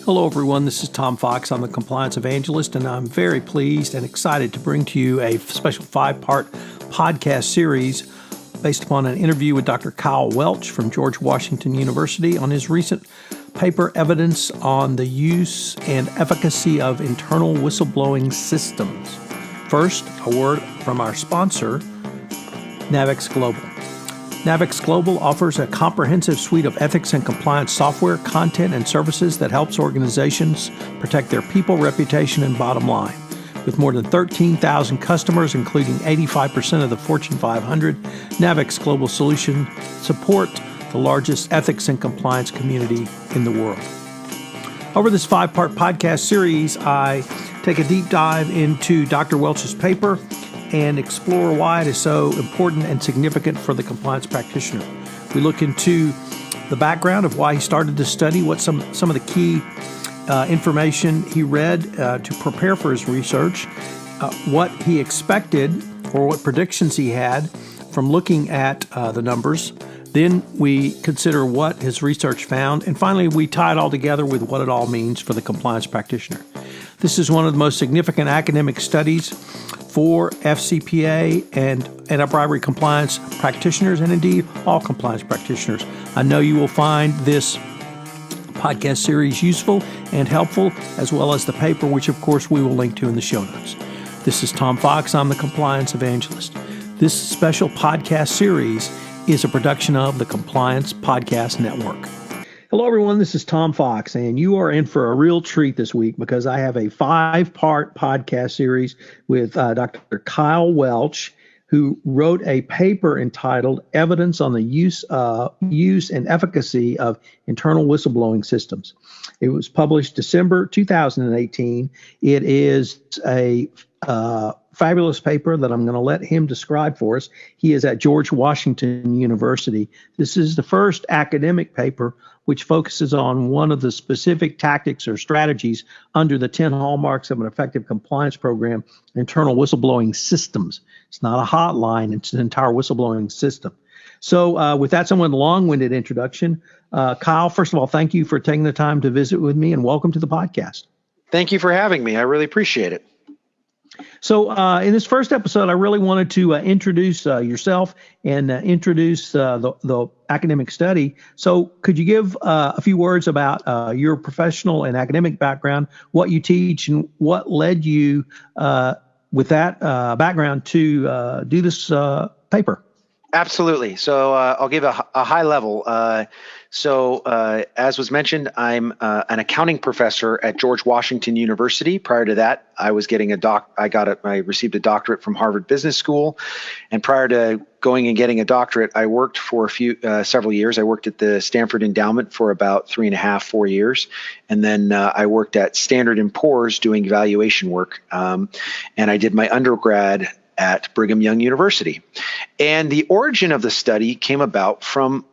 Hello, everyone. This is Tom Fox. I'm the Compliance Evangelist, and I'm very pleased and excited to bring to you a special 5-part podcast series based upon an interview with Dr. Kyle Welch from George Washington University on his recent paper, Evidence on the Use and Efficacy of Internal Whistleblowing Systems. First, a word from our sponsor, Navex Global. Navex Global offers a comprehensive suite of ethics and compliance software, content, and services that helps organizations protect their people, reputation, and bottom line. With more than 13,000 customers, including 85% of the Fortune 500, Navex Global Solutions support the largest ethics and compliance community in the world. Over this 5-part podcast series, I take a deep dive into Dr. Welch's paper and explore why it is so important and significant for the compliance practitioner. We look into the background of why he started this study, what some of the key information he read to prepare for his research, what he expected or what predictions he had from looking at the numbers. Then we consider what his research found, and finally we tie it all together with what it all means for the compliance practitioner. This is one of the most significant academic studies for FCPA and anti-bribery compliance practitioners, and indeed all compliance practitioners. I know you will find this podcast series useful and helpful, as well as the paper, which of course we will link to in the show notes. This is Tom Fox. I'm the Compliance Evangelist. This special podcast series is a production of the Compliance Podcast Network. Hello, everyone. This is Tom Fox, and you are in for a real treat this week because I have a 5-part podcast series with Dr. Kyle Welch, who wrote a paper entitled Evidence on the Use and Efficacy of Internal Whistleblowing Systems. It was published December 2018. It is a fabulous paper that I'm going to let him describe for us. He is at George Washington University. This is the first academic paper which focuses on one of the specific tactics or strategies under the 10 hallmarks of an effective compliance program, internal whistleblowing systems. It's not a hotline, it's an entire whistleblowing system. So with that somewhat long-winded introduction, Kyle, first of all, thank you for taking the time to visit with me, and welcome to the podcast. Thank you for having me. I really appreciate it. So in this first episode, I really wanted to introduce yourself and introduce the academic study. So could you give a few words about your professional and academic background, what you teach, and what led you with that background to do this paper? Absolutely. So I'll give a high level. As was mentioned, I'm an accounting professor at George Washington University. Prior to that, I was getting I received a doctorate from Harvard Business School. And prior to going and getting a doctorate, I worked for several years. I worked at the Stanford Endowment for about 3.5-4 years. And then I worked at Standard & Poor's doing valuation work. And I did my undergrad at Brigham Young University. And the origin of the study came about from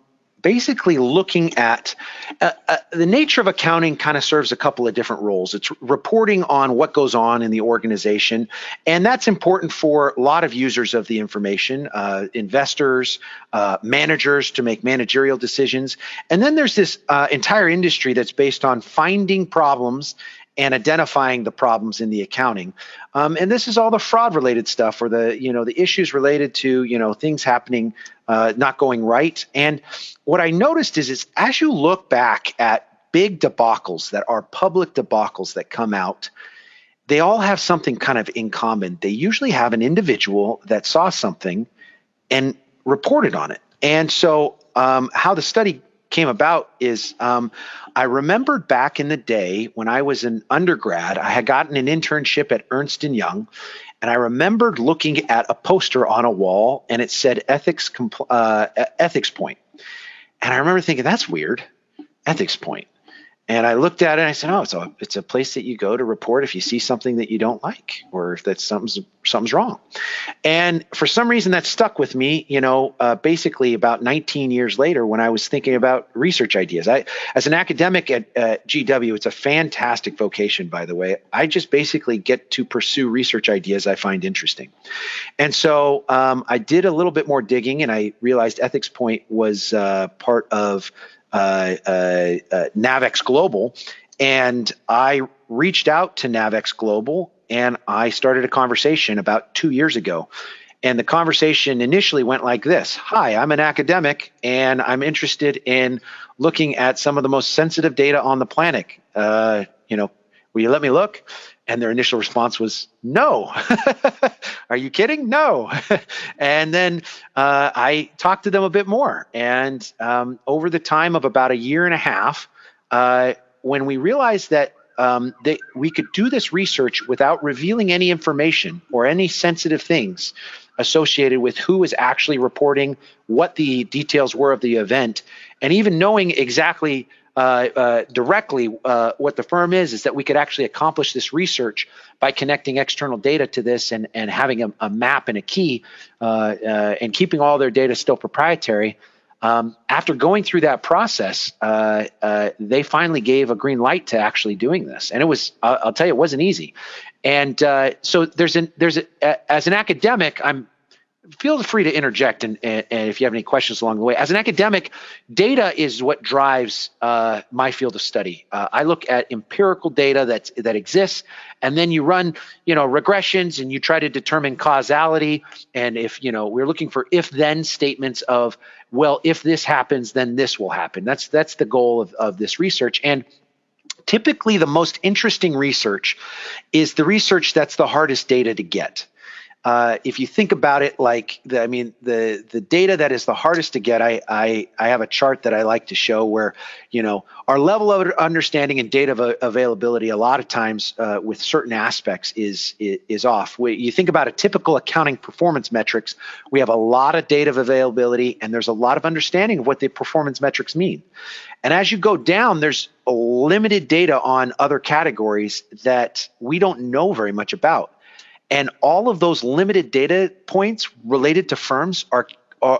basically looking at the nature of accounting kind of serves a couple of different roles. It's reporting on what goes on in the organization, and that's important for a lot of users of the information, investors, managers to make managerial decisions. And then there's this entire industry that's based on finding problems and identifying the problems in the accounting. And this is all the fraud-related stuff, or the issues related to, things happening, not going right. And what I noticed is as you look back at big debacles that are public debacles that come out, they all have something kind of in common. They usually have an individual that saw something and reported on it. And so how the study came about is I remembered back in the day when I was an undergrad, I had gotten an internship at Ernst & Young, and I remembered looking at a poster on a wall, and it said ethics point. And I remember thinking, that's weird, ethics point. And I looked at it and I said, oh, it's a place that you go to report if you see something that you don't like, or if that's something's wrong. And for some reason that stuck with me, basically about 19 years later when I was thinking about research ideas. As an academic at GW, it's a fantastic vocation, by the way. I just basically get to pursue research ideas I find interesting. And so I did a little bit more digging, and I realized Ethics Point was part of Navex Global, And I reached out to Navex Global, and I started a conversation about 2 years ago. And the conversation initially went like this: Hi, I'm an academic, and I'm interested in looking at some of the most sensitive data on the planet. Will you let me look? And their initial response was, no. Are you kidding? No. And then I talked to them a bit more. And over the time of about a year and a half, when we realized that we could do this research without revealing any information or any sensitive things associated with who was actually reporting, what the details were of the event, and even knowing exactly directly what the firm is that we could actually accomplish this research by connecting external data to this and having a map and a key and keeping all their data still proprietary. After going through that process, they finally gave a green light to actually doing this. And it was, I'll tell you, it wasn't easy. And so as an academic, feel free to interject and if you have any questions along the way. As an academic, data is what drives my field of study. I look at empirical data that exists, and then you run regressions and you try to determine causality. And if we're looking for if-then statements of, well, if this happens, then this will happen. That's the goal of this research. And typically the most interesting research is the research that's the hardest data to get. If you think about it, the data that is the hardest to get, I have a chart that I like to show where, our level of understanding and data availability a lot of times with certain aspects is off. You think about a typical accounting performance metrics, we have a lot of data availability and there's a lot of understanding of what the performance metrics mean. And as you go down, there's limited data on other categories that we don't know very much about. And all of those limited data points related to firms are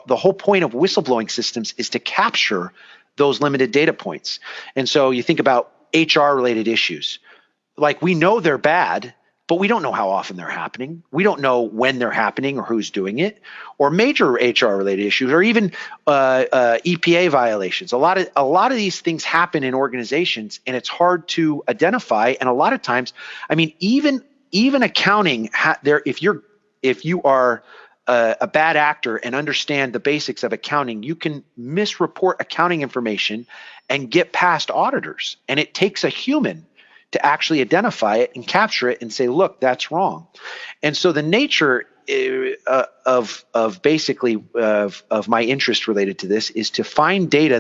the whole point of whistleblowing systems is to capture those limited data points. And so you think about HR related issues. Like, we know they're bad, but we don't know how often they're happening. We don't know when they're happening or who's doing it, or major HR related issues, or even EPA violations. A lot of these things happen in organizations, and it's hard to identify. And a lot of times, even accounting, if you are a bad actor and understand the basics of accounting, you can misreport accounting information and get past auditors. And it takes a human to actually identify it and capture it and say, look, that's wrong. And so the nature of my interest related to this is to find data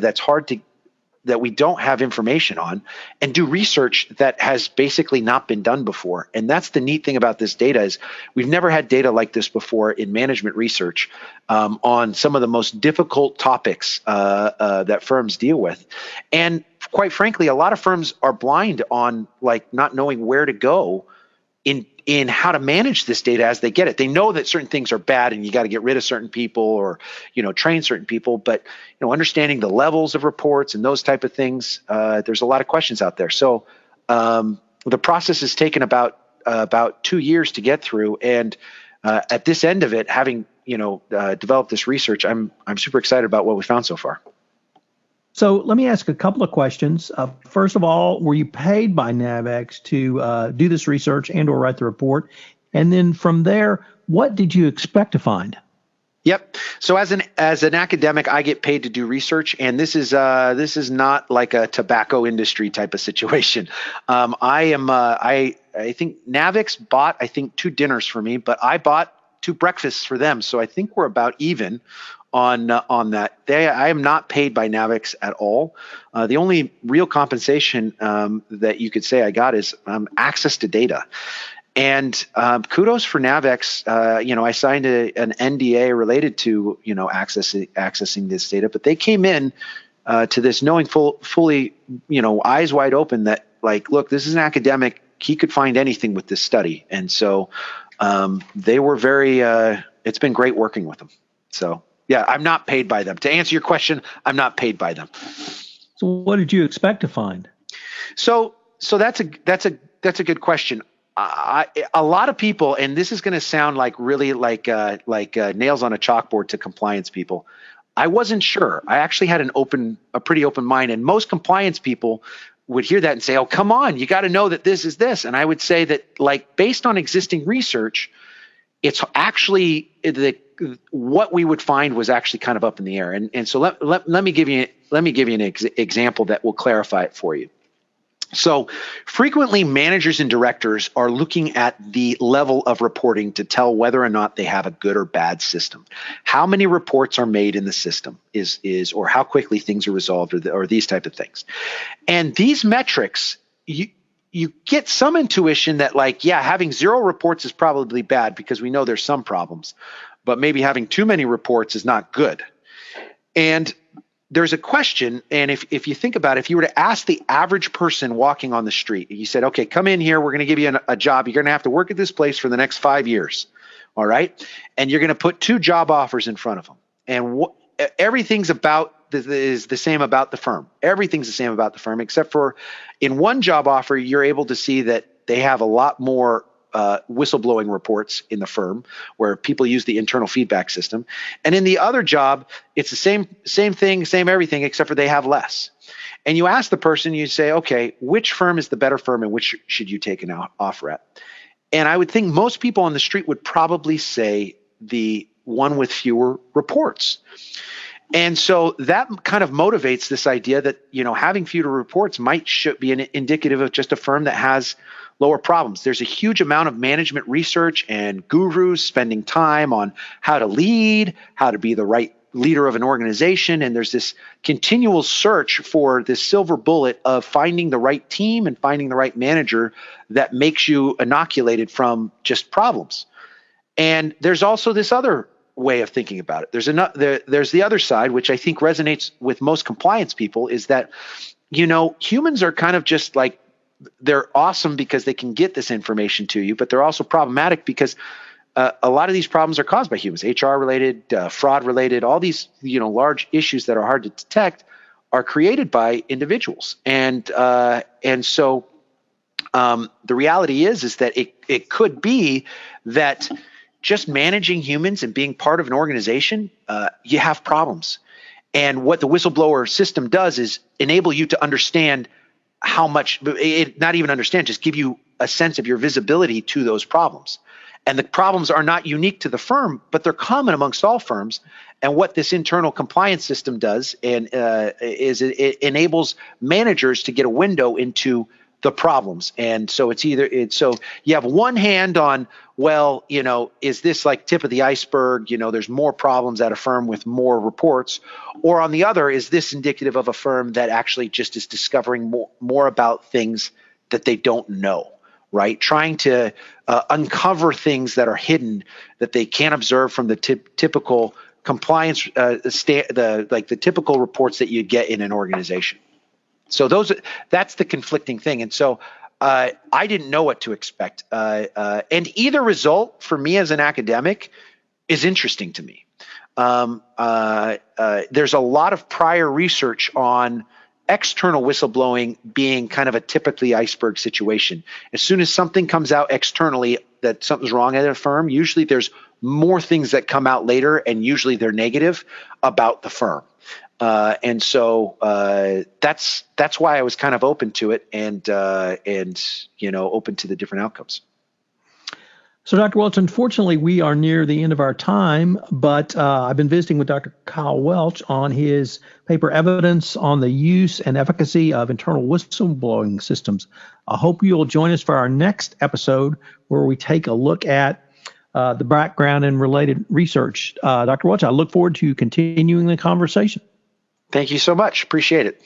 that we don't have information on and do research that has basically not been done before. And that's the neat thing about this data is we've never had data like this before in management research on some of the most difficult topics that firms deal with. And quite frankly, a lot of firms are blind on not knowing where to go in how to manage this data as they get it. They know that certain things are bad and you got to get rid of certain people or, train certain people, but, understanding the levels of reports and those type of things, there's a lot of questions out there. So the process has taken about 2 years to get through. And at this end of it, having, developed this research, I'm super excited about what we found so far. So let me ask a couple of questions. First of all, were you paid by Navex to do this research and or write the report? And then from there, what did you expect to find? Yep. So as an academic, I get paid to do research, and this is not like a tobacco industry type of situation. I think Navex bought 2 dinners for me, but I bought 2 breakfasts for them. So I think we're about even on that. I am not paid by Navex at all. The only real compensation that you could say I got is access to data. And kudos for Navex. I signed an NDA related to accessing this data, but they came in to this knowing fully eyes wide open that look, this is an academic. He could find anything with this study, and so they were very. It's been great working with them. So. Yeah, I'm not paid by them. To answer your question, I'm not paid by them. So what did you expect to find? So that's a good question. A lot of people, and this is going to sound like really like nails on a chalkboard to compliance people. I wasn't sure. I actually had a pretty open mind, and most compliance people would hear that and say, oh, come on, you got to know that this is this. And I would say that, like, based on existing research, it's actually what we would find was actually kind of up in the air. And so let me give you an example that will clarify it for you. So frequently managers and directors are looking at the level of reporting to tell whether or not they have a good or bad system. How many reports are made in the system or how quickly things are resolved, or these type of things. And these metrics, you get some intuition that, like, yeah, having 0 reports is probably bad because we know there's some problems, but maybe having too many reports is not good. And there's a question, and if you think about it, if you were to ask the average person walking on the street, you said, okay, come in here, we're going to give you a job. You're going to have to work at this place for the next 5 years, all right? And you're going to put 2 job offers in front of them. And everything's is the same about the firm. Everything's the same about the firm, except for in one job offer, you're able to see that they have a lot more whistleblowing reports in the firm, where people use the internal feedback system. And in the other job, it's the same thing, same everything, except for they have less. And you ask the person, you say, okay, which firm is the better firm and which should you take an offer at? And I would think most people on the street would probably say the one with fewer reports. And so that kind of motivates this idea that, having fewer reports should be indicative of just a firm that has lower problems. There's a huge amount of management research and gurus spending time on how to lead, how to be the right leader of an organization. And there's this continual search for this silver bullet of finding the right team and finding the right manager that makes you inoculated from just problems. And there's also this other way of thinking about it. There's the other side, which I think resonates with most compliance people, is that, humans are kind of just like, they're awesome because they can get this information to you, but they're also problematic because a lot of these problems are caused by humans, HR related, fraud related, all these, large issues that are hard to detect are created by individuals. And so the reality is that it could be that just managing humans and being part of an organization, you have problems. And what the whistleblower system does is enable you to understand how much, not even understand, just give you a sense of your visibility to those problems. And the problems are not unique to the firm, but they're common amongst all firms. And what this internal compliance system does is it enables managers to get a window into the problems. And so so you have one hand on, well, is this like tip of the iceberg? There's more problems at a firm with more reports. Or on the other, is this indicative of a firm that actually just is discovering more about things that they don't know, right? Trying to uncover things that are hidden that they can't observe from the typical compliance, the typical reports that you get in an organization. So that's the conflicting thing. And so I didn't know what to expect. And either result for me as an academic is interesting to me. There's a lot of prior research on external whistleblowing being kind of a tip of the iceberg situation. As soon as something comes out externally that something's wrong at a firm, usually there's more things that come out later, and usually they're negative about the firm. And so that's why I was kind of open to it and open to the different outcomes. So, Dr. Welch, unfortunately, we are near the end of our time, but I've been visiting with Dr. Kyle Welch on his paper, Evidence on the Use and Efficacy of Internal Whistleblowing Systems. I hope you'll join us for our next episode, where we take a look at the background and related research. Dr. Welch, I look forward to continuing the conversation. Thank you so much. Appreciate it.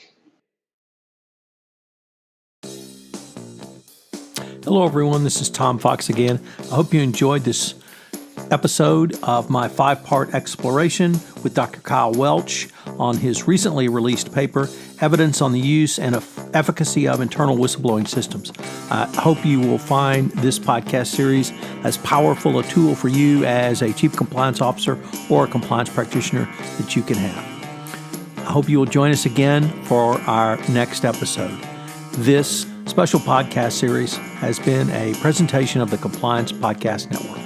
Hello, everyone. This is Tom Fox again. I hope you enjoyed this episode of my 5-part exploration with Dr. Kyle Welch on his recently released paper, Evidence on the Use and Efficacy of Internal Whistleblowing Systems. I hope you will find this podcast series as powerful a tool for you as a chief compliance officer or a compliance practitioner that you can have. I hope you will join us again for our next episode. This special podcast series has been a presentation of the Compliance Podcast Network.